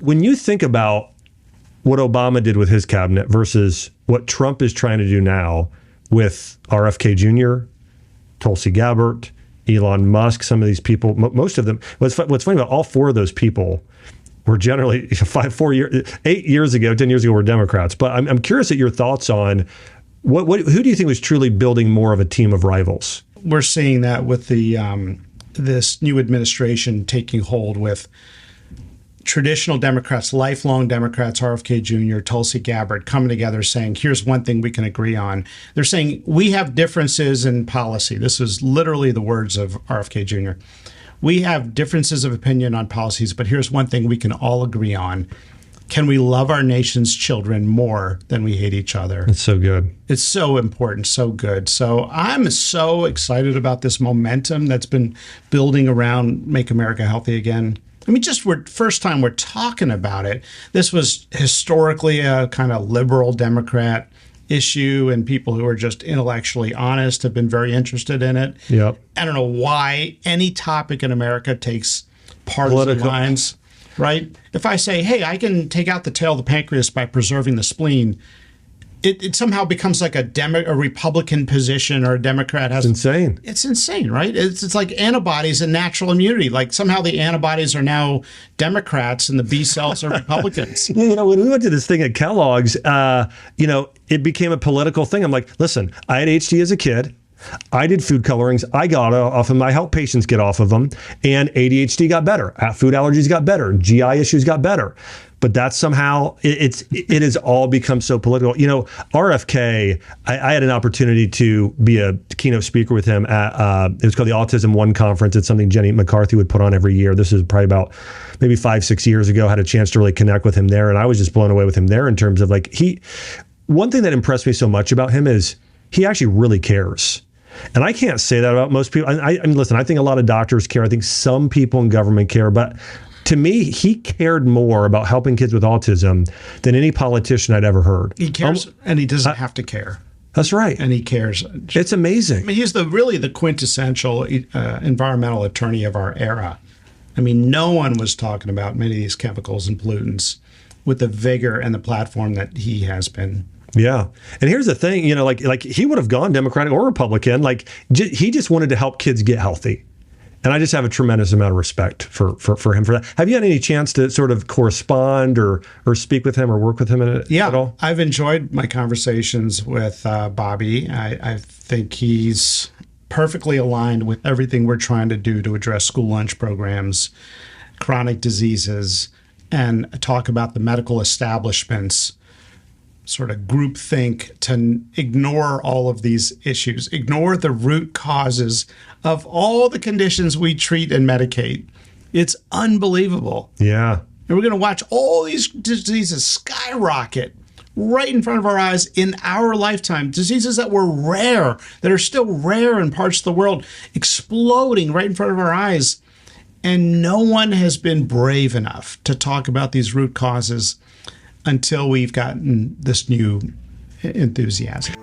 When you think about what Obama did with his cabinet versus what Trump is trying to do now with RFK Jr., Tulsi Gabbard, Elon Musk, some of these people, most of them, what's funny about all four of those people were generally 8 years ago, 10 years ago, were Democrats. But I'm curious at your thoughts on who do you think was truly building more of a team of rivals? We're seeing that with the this new administration taking hold with traditional Democrats, lifelong Democrats, RFK Jr., Tulsi Gabbard, coming together saying, here's one thing we can agree on. They're saying, we have differences in policy. This is literally the words of RFK Jr. We have differences of opinion on policies, but here's one thing we can all agree on. Can we love our nation's children more than we hate each other? It's so good. It's so important, so good. So I'm so excited about this momentum that's been building around Make America Healthy Again. I mean, first time we're talking about it. This was historically a kind of liberal Democrat issue, and people who are just intellectually honest have been very interested in it. Yep. I don't know why any topic in America takes partisan lines, right? If I say, hey, I can take out the tail of the pancreas by preserving the spleen, it somehow becomes like a Republican position, or a Democrat has. It's insane. It's insane, right? It's like antibodies and natural immunity. Like somehow the antibodies are now Democrats and the B cells are Republicans. You know, when we went to this thing at Kellogg's, it became a political thing. I'm like, listen, I had HD as a kid. I did food colorings. I got off them. I helped patients get off of them. And ADHD got better. Food allergies got better. GI issues got better. But that's somehow, it has all become so political. You know, RFK, I had an opportunity to be a keynote speaker with him at, it was called the Autism One Conference. It's something Jenny McCarthy would put on every year. This is probably about maybe 5-6 years ago. I had a chance to really connect with him there. And I was just blown away with him there in terms of like, one thing that impressed me so much about him is he actually really cares. And I can't say that about most people. I mean, listen, I think a lot of doctors care. I think some people in government care, but to me, he cared more about helping kids with autism than any politician I'd ever heard. He cares, and he doesn't have to care. That's right. And he cares. It's amazing. I mean, he's really the quintessential environmental attorney of our era. I mean, no one was talking about many of these chemicals and pollutants with the vigor and the platform that he has been. Yeah. And here's the thing, you know, like he would have gone Democratic or Republican. Like he just wanted to help kids get healthy. And I just have a tremendous amount of respect for him for that. Have you had any chance to sort of correspond or speak with him or work with him at all? I've enjoyed my conversations with Bobby. I think he's perfectly aligned with everything we're trying to do to address school lunch programs, chronic diseases, and talk about the medical establishment's sort of groupthink to ignore all of these issues, ignore the root causes of all the conditions we treat and medicate. It's unbelievable. Yeah. And we're going to watch all these diseases skyrocket right in front of our eyes in our lifetime. Diseases that were rare, that are still rare in parts of the world, exploding right in front of our eyes. And no one has been brave enough to talk about these root causes until we've gotten this new enthusiasm.